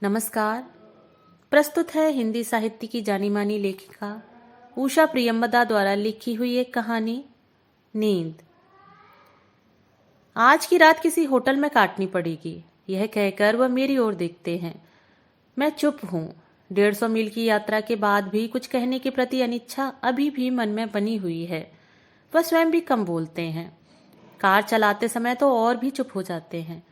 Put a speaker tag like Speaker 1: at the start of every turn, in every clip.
Speaker 1: नमस्कार। प्रस्तुत है हिंदी साहित्य की जानी मानी लेखिका उषा प्रियंवदा द्वारा लिखी हुई एक कहानी नींद। आज की रात किसी होटल में काटनी पड़ेगी, यह कहकर वह मेरी ओर देखते हैं। मैं चुप हूँ। 150 मील की यात्रा के बाद भी कुछ कहने के प्रति अनिच्छा अभी भी मन में बनी हुई है। वह स्वयं भी कम बोलते हैं। कार चलाते समय तो और भी चुप हो जाते हैं।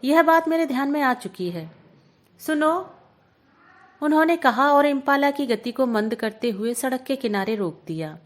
Speaker 1: यह बात मेरे ध्यान में आ चुकी है। सुनो, उन्होंने कहा और इम्पाला की गति को मंद करते हुए सड़क के किनारे रोक दिया।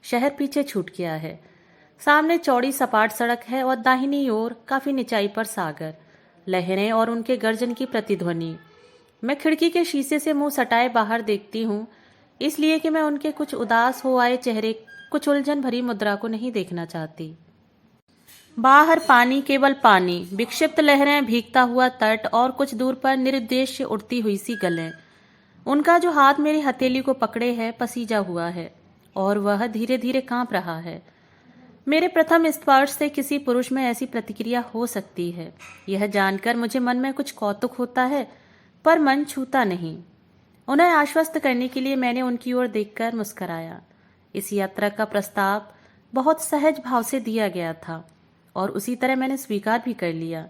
Speaker 1: शहर पीछे छूट गया है। सामने चौड़ी सपाट सड़क है और दाहिनी ओर काफी निचाई पर सागर, लहरें और उनके गर्जन की प्रतिध्वनि। मैं खिड़की के शीशे से मुंह सटाए बाहर देखती हूँ, इसलिए कि मैं उनके कुछ उदास हो आए चेहरे, कुछ उलझन भरी मुद्रा को नहीं देखना चाहती। बाहर पानी, केवल पानी, विक्षिप्त लहरें, भीगता हुआ तट और कुछ दूर पर निरुद्देश्य उड़ती हुई सी गलें। उनका जो हाथ मेरी हथेली को पकड़े है पसीजा हुआ है और वह धीरे धीरे कांप रहा है। मेरे प्रथम स्पर्श से किसी पुरुष में ऐसी प्रतिक्रिया हो सकती है, यह जानकर मुझे मन में कुछ कौतुक होता है, पर मन छूता नहीं। उन्हें आश्वस्त करने के लिए मैंने उनकी ओर देखकर मुस्कराया। इस यात्रा का प्रस्ताव बहुत सहज भाव से दिया गया था और उसी तरह मैंने स्वीकार भी कर लिया।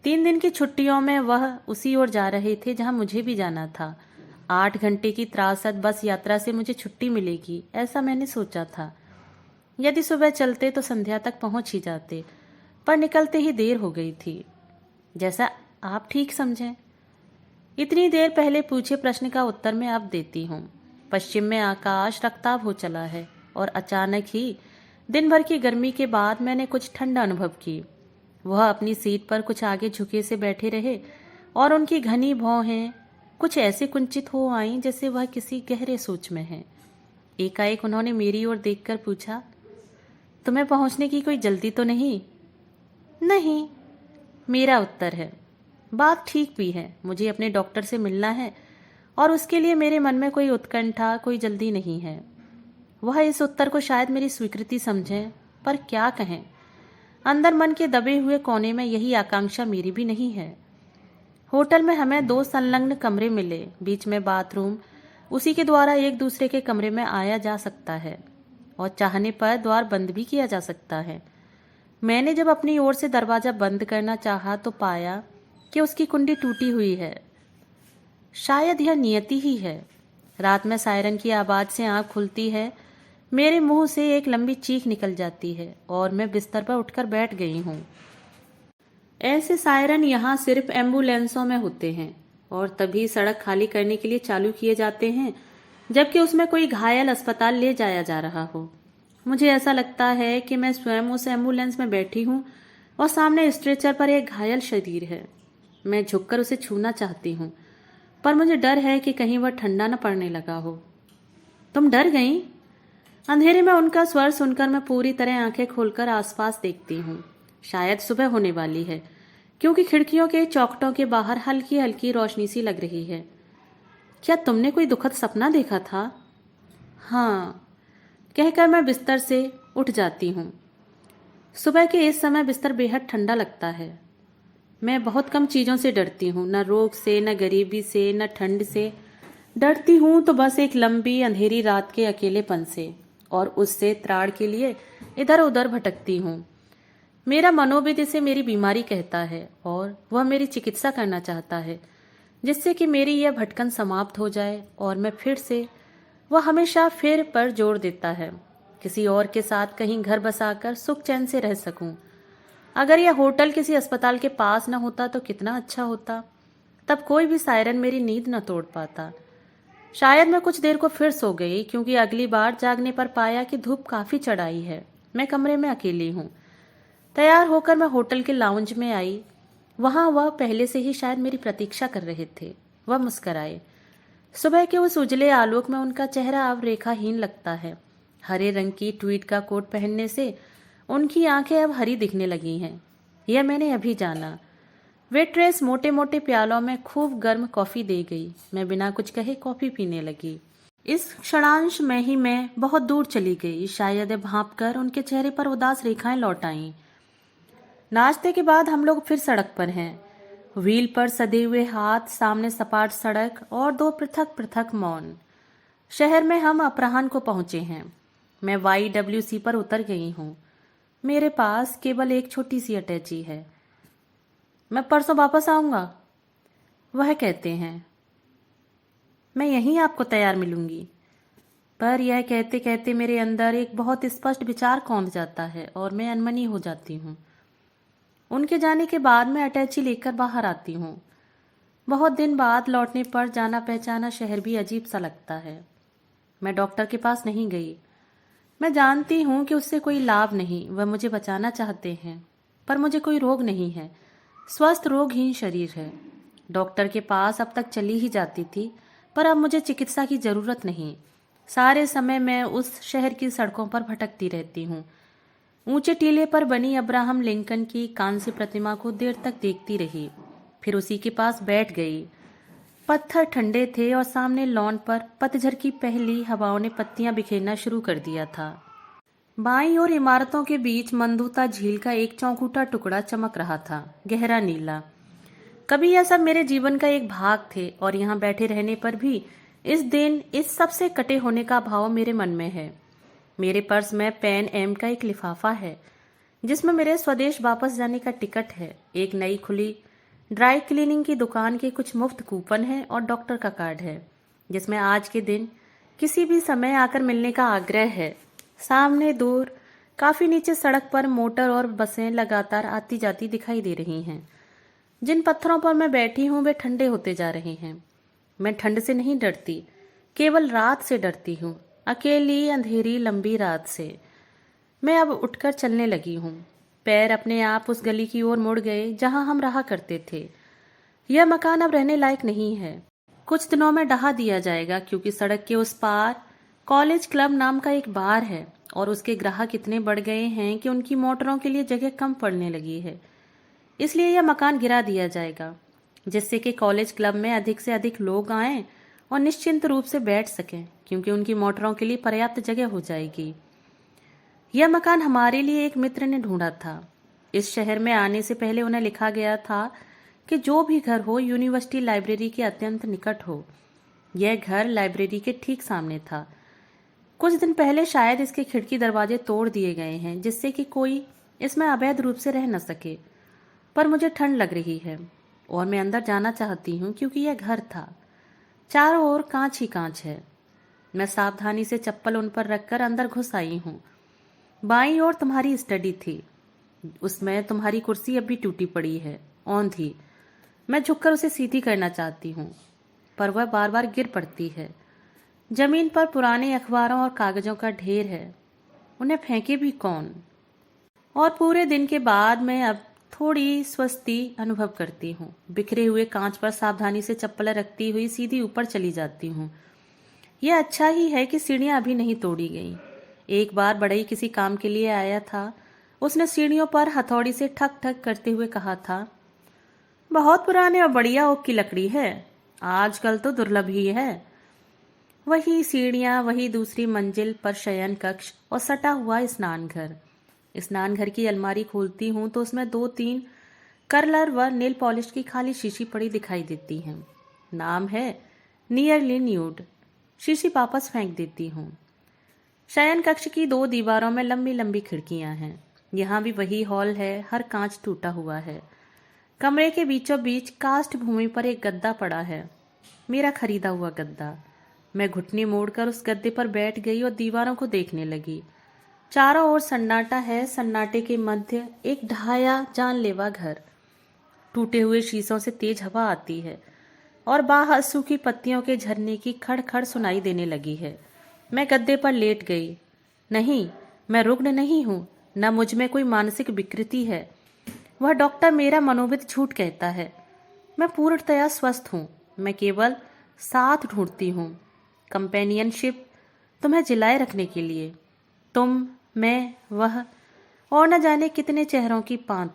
Speaker 1: 3 दिन की छुट्टियों में वह उसी ओर जा रहे थे जहां मुझे भी जाना था। 8 घंटे की त्रासद बस यात्रा से मुझे छुट्टी मिलेगी, ऐसा मैंने सोचा था। यदि सुबह चलते तो संध्या तक पहुंच ही जाते, पर निकलते ही देर हो गई थी। जैसा आप ठीक समझें। इतनी देर पहले पूछे प्रश्न का उत्तर मैं अब देती हूँ। पश्चिम में आकाश रक्ताभ हो चला है और अचानक ही दिन भर की गर्मी के बाद मैंने कुछ ठंडा अनुभव की। वह अपनी सीट पर कुछ आगे झुके से बैठे रहे और उनकी घनी भौहें कुछ ऐसे कुंचित हो आईं जैसे वह किसी गहरे सोच में हैं। एकाएक उन्होंने मेरी ओर देखकर पूछा, तुम्हें पहुंचने की कोई जल्दी तो नहीं? नहीं, मेरा उत्तर है। बात ठीक भी है, मुझे अपने डॉक्टर से मिलना है और उसके लिए मेरे मन में कोई उत्कंठा, कोई जल्दी नहीं है। वह इस उत्तर को शायद मेरी स्वीकृति समझें, पर क्या कहें। अंदर मन के दबे हुए कोने में यही आकांक्षा मेरी भी नहीं है। होटल में हमें 2 संलग्न कमरे मिले, बीच में बाथरूम। उसी के द्वारा एक दूसरे के कमरे में आया जा सकता है और चाहने पर द्वार बंद भी किया जा सकता है। मैंने जब अपनी ओर से दरवाजा बंद करना चाहा तो पाया कि उसकी कुंडी टूटी हुई है। शायद यह नियति ही है। रात में सायरन की आवाज से आंख खुलती है, मेरे मुंह से एक लंबी चीख निकल जाती है और मैं बिस्तर पर उठकर बैठ गई हूँ। ऐसे सायरन यहाँ सिर्फ एम्बुलेंसों में होते हैं और तभी सड़क खाली करने के लिए चालू किए जाते हैं जबकि उसमें कोई घायल अस्पताल ले जाया जा रहा हो। मुझे ऐसा लगता है कि मैं स्वयं उस एम्बुलेंस में बैठी हूँ और सामने स्ट्रेचर पर एक घायल शरीर है। मैं झुककर उसे छूना चाहती हूँ, पर मुझे डर है कि कहीं वह ठंडा न पड़ने लगा हो। तुम डर गई? अंधेरे में उनका स्वर सुनकर मैं पूरी तरह आंखें खोलकर आसपास देखती हूँ। शायद सुबह होने वाली है, क्योंकि खिड़कियों के चौखटों के बाहर हल्की हल्की रोशनी सी लग रही है। क्या तुमने कोई दुखद सपना देखा था? हाँ, कहकर मैं बिस्तर से उठ जाती हूँ। सुबह के इस समय बिस्तर बेहद ठंडा लगता है। मैं बहुत कम चीज़ों से डरती हूँ, न रोग से, न गरीबी से, न ठंड से। डरती हूँ तो बस एक लंबी अंधेरी रात के अकेलेपन से, और उससे त्राण के लिए इधर उधर भटकती हूँ। मेरा मनोविद इसे मेरी बीमारी कहता है और वह मेरी चिकित्सा करना चाहता है, जिससे कि मेरी यह भटकन समाप्त हो जाए और मैं फिर से, वह हमेशा फिर पर जोर देता है, किसी और के साथ कहीं घर बसाकर सुख चैन से रह सकूं। अगर यह होटल किसी अस्पताल के पास न होता तो कितना अच्छा होता। तब कोई भी सायरन मेरी नींद न तोड़ पाता। शायद मैं कुछ देर को फिर सो गई, क्योंकि अगली बार जागने पर पाया कि धूप काफी चढ़ आई है। मैं कमरे में अकेली हूँ। तैयार होकर मैं होटल के लाउंज में आई। वहां वह पहले से ही शायद मेरी प्रतीक्षा कर रहे थे। वह मुस्कराए। सुबह के उस उजले आलोक में उनका चेहरा अब रेखाहीन लगता है। हरे रंग की ट्वीड का कोट पहनने से उनकी आंखें अब हरी दिखने लगी हैं। यह मैंने अभी जाना। वेट्रेस मोटे मोटे प्यालों में खूब गर्म कॉफी दे गई। मैं बिना कुछ कहे कॉफी पीने लगी। इस क्षणांश में ही मैं बहुत दूर चली गई। शायद भांप कर उनके चेहरे पर उदास रेखाएं लौट आईं। नाश्ते के बाद हम लोग फिर सड़क पर हैं। व्हील पर सधे हुए हाथ, सामने सपाट सड़क और दो पृथक पृथक मौन। शहर में हम अपराह्न को पहुंचे हैं। मैं YWC पर उतर गई हूँ। मेरे पास केवल एक छोटी सी अटैची है। मैं परसों वापस आऊंगा, वह कहते हैं। मैं यहीं आपको तैयार मिलूंगी। पर यह कहते कहते मेरे अंदर एक बहुत स्पष्ट विचार कौंध जाता है और मैं अनमनी हो जाती हूँ। उनके जाने के बाद मैं अटैची लेकर बाहर आती हूँ। बहुत दिन बाद लौटने पर जाना पहचाना शहर भी अजीब सा लगता है। मैं डॉक्टर के पास नहीं गई। मैं जानती हूँ कि उससे कोई लाभ नहीं, वह मुझे बचाना चाहते हैं, पर मुझे कोई रोग नहीं है। स्वस्थ रोगहीन शरीर है। डॉक्टर के पास अब तक चली ही जाती थी, पर अब मुझे चिकित्सा की जरूरत नहीं। सारे समय मैं उस शहर की सड़कों पर भटकती रहती हूँ। ऊंचे टीले पर बनी अब्राहम लिंकन की कांस्य प्रतिमा को देर तक देखती रही, फिर उसी के पास बैठ गई। पत्थर ठंडे थे और सामने लॉन पर पतझड़ की पहली हवाओं ने पत्तियां बिखेरना शुरू कर दिया था। बाईं ओर इमारतों के बीच मंदुता झील का एक चौखूटा टुकड़ा चमक रहा था, गहरा नीला। कभी यह सब मेरे जीवन का एक भाग थे और यहाँ बैठे रहने पर भी इस दिन इस सब से कटे होने का भाव मेरे मन में है। मेरे पर्स में पैन एम का एक लिफाफा है जिसमें मेरे स्वदेश वापस जाने का टिकट है, एक नई खुली ड्राई क्लीनिंग की दुकान के कुछ मुफ्त कूपन है और डॉक्टर का कार्ड है जिसमें आज के दिन किसी भी समय आकर मिलने का आग्रह है। सामने दूर काफी नीचे सड़क पर मोटर और बसें लगातार आती जाती दिखाई दे रही हैं। जिन पत्थरों पर मैं बैठी हूँ वे ठंडे होते जा रहे हैं। मैं ठंड से नहीं डरती, केवल रात से डरती हूँ, अकेली अंधेरी लंबी रात से। मैं अब उठकर चलने लगी हूँ। पैर अपने आप उस गली की ओर मुड़ गए जहां हम रहा करते थे। यह मकान अब रहने लायक नहीं है। कुछ दिनों में ढहा दिया जाएगा क्योंकि सड़क के उस पार कॉलेज क्लब नाम का एक बार है और उसके ग्राहक इतने बढ़ गए हैं कि उनकी मोटरों के लिए जगह कम पड़ने लगी है। इसलिए यह मकान गिरा दिया जाएगा जिससे कि कॉलेज क्लब में अधिक से अधिक लोग आएं और निश्चिंत रूप से बैठ सकें क्योंकि उनकी मोटरों के लिए पर्याप्त जगह हो जाएगी। यह मकान हमारे लिए एक मित्र ने ढूंढा था। इस शहर में आने से पहले उन्हें लिखा गया था कि जो भी घर हो यूनिवर्सिटी लाइब्रेरी के अत्यंत निकट हो। यह घर लाइब्रेरी के ठीक सामने था। कुछ दिन पहले शायद इसके खिड़की दरवाजे तोड़ दिए गए हैं जिससे कि कोई इसमें अवैध रूप से रह न सके। पर मुझे ठंड लग रही है और मैं अंदर जाना चाहती हूँ क्योंकि यह घर था। चारों ओर कांच ही कांच है। मैं सावधानी से चप्पल उन पर रखकर अंदर घुस आई हूँ। बाईं ओर तुम्हारी स्टडी थी, उसमें तुम्हारी कुर्सी अब भी टूटी पड़ी है, औंधी। मैं झुककर उसे सीधी करना चाहती हूँ पर वह बार बार गिर पड़ती है। जमीन पर पुराने अखबारों और कागजों का ढेर है, उन्हें फेंके भी कौन। और पूरे दिन के बाद मैं अब थोड़ी स्वस्ति अनुभव करती हूँ। बिखरे हुए कांच पर सावधानी से चप्पलें रखती हुई सीधी ऊपर चली जाती हूँ। यह अच्छा ही है कि सीढ़ियां अभी नहीं तोड़ी गई। एक बार बढ़ई किसी काम के लिए आया था। उसने सीढ़ियों पर हथौड़ी से ठक ठक करते हुए कहा था, बहुत पुराने और बढ़िया ओक की लकड़ी है, आजकल तो दुर्लभ ही है। वही सीढ़ियां, वही दूसरी मंजिल पर शयन कक्ष और सटा हुआ स्नान घर। स्नान घर की अलमारी खोलती हूँ तो उसमें 2-3 कर्लर व नेल पॉलिश की खाली शीशी पड़ी दिखाई देती हैं। नाम है नियरली न्यूड। शीशी वापस फेंक देती हूँ। शयन कक्ष की 2 दीवारों में लंबी लंबी खिड़कियां हैं। यहाँ भी वही हॉल है, हर कांच टूटा हुआ है। कमरे के बीचों बीच कास्ट भूमि पर एक गद्दा पड़ा है, मेरा खरीदा हुआ गद्दा। मैं घुटने मोड़कर उस गद्दे पर बैठ गई और दीवारों को देखने लगी। चारों ओर सन्नाटा है। सन्नाटे के मध्य एक ढाया जानलेवा घर। टूटे हुए शीशों से तेज हवा आती है और बाहर सूखी पत्तियों के झरने की खड़खड़ सुनाई देने लगी है। मैं गद्दे पर लेट गई। नहीं, मैं रुग्ण नहीं हूँ, न मुझ में कोई मानसिक विकृति है। वह डॉक्टर मेरा मनोविद झूठ कहता है। मैं पूर्णतया स्वस्थ हूँ। मैं केवल साथ ढूंढती हूँ, कंपेनियनशिप, तुम्हें जिलाए रखने के लिए। तुम, मैं, वह और न जाने कितने चेहरों की पांत।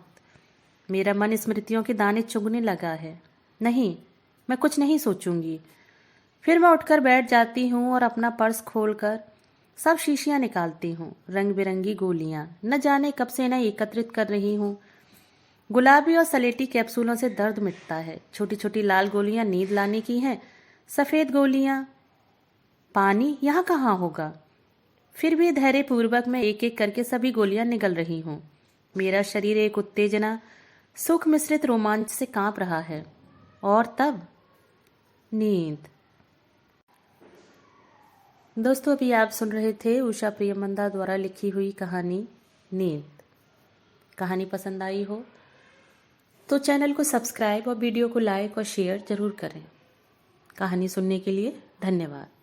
Speaker 1: मेरा मन स्मृतियों के दाने चुगने लगा है। नहीं, मैं कुछ नहीं सोचूंगी। फिर मैं उठकर बैठ जाती हूँ और अपना पर्स खोलकर सब शीशियां निकालती हूँ। रंग बिरंगी गोलियां, न जाने कब से इन्हें एकत्रित कर रही हूँ। गुलाबी और सलेटी कैप्सूलों से दर्द मिटता है। छोटी छोटी लाल गोलियां नींद लाने की हैं, सफेद गोलियां पानी यहाँ कहाँ होगा। फिर भी धैर्य पूर्वक मैं एक एक करके सभी गोलियां निगल रही हूँ। मेरा शरीर एक उत्तेजना, सुख मिश्रित रोमांच से कांप रहा है। और तब नींद। दोस्तों, अभी आप सुन रहे थे उषा प्रियमंदा द्वारा लिखी हुई कहानी नींद। कहानी पसंद आई हो तो चैनल को सब्सक्राइब और वीडियो को लाइक और शेयर जरूर करें। कहानी सुनने के लिए धन्यवाद।